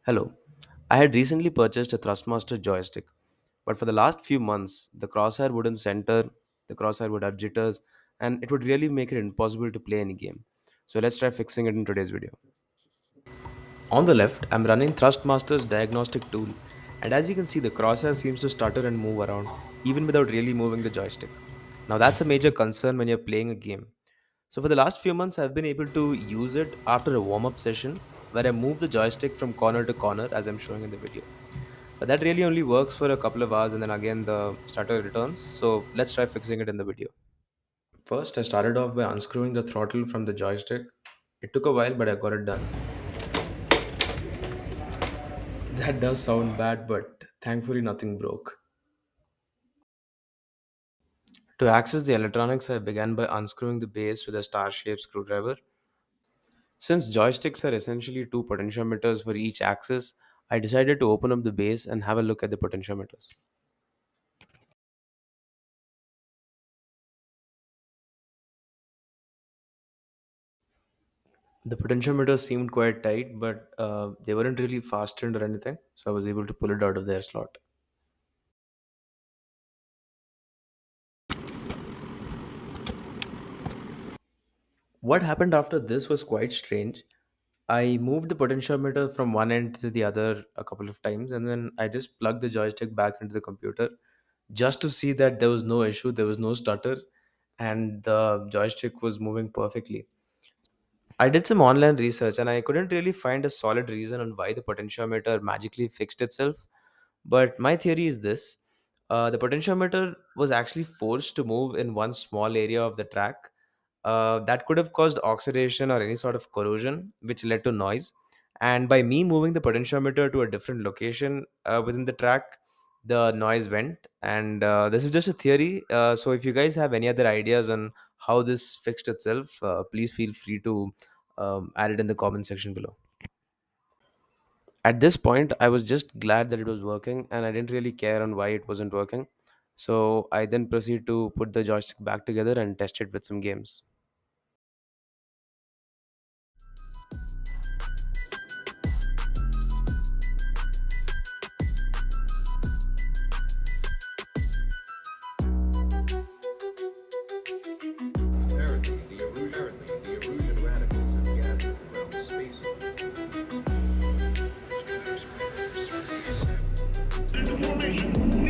Hello. I had recently purchased a Thrustmaster joystick, but for the last few months, the crosshair wouldn't center, the crosshair would have jitters, and it would really make it impossible to play any game. So let's try fixing it in today's video. On the left, I'm running Thrustmaster's diagnostic tool, and as you can see, the crosshair seems to stutter and move around, even without really moving the joystick. Now, that's a major concern when you're playing a game. So, for the last few months, I've been able to use it after a warm up session where I move the joystick from corner to corner as I'm showing in the video. But that really only works for a couple of hours and then again the stutter returns. So, let's try fixing it in the video. First, I started off by unscrewing the throttle from the joystick. It took a while, but I got it done. That does sound bad, but thankfully nothing broke. To access the electronics, I began by unscrewing the base with a star-shaped screwdriver. Since joysticks are essentially two potentiometers for each axis, I decided to open up the base and have a look at the potentiometers. The potentiometers seemed quite tight, but they weren't really fastened or anything, so I was able to pull it out of their slot. What happened after this was quite strange. I moved the potentiometer from one end to the other a couple of times, and then I just plugged the joystick back into the computer just to see that there was no issue, there was no stutter, and the joystick was moving perfectly. I did some online research and I couldn't really find a solid reason on why the potentiometer magically fixed itself. But my theory is this: the potentiometer was actually forced to move in one small area of the track. That could have caused oxidation or any sort of corrosion, which led to noise. And by me moving the potentiometer to a different location within the track, the noise went. And this is just a theory. So if you guys have any other ideas on how this fixed itself, please feel free to add it in the comment section below. At this point, I was just glad that it was working and I didn't really care on why it wasn't working. So I then proceed to put the joystick back together and test it with some games. Apparently, the erosion radicals have gathered around space. Into formation.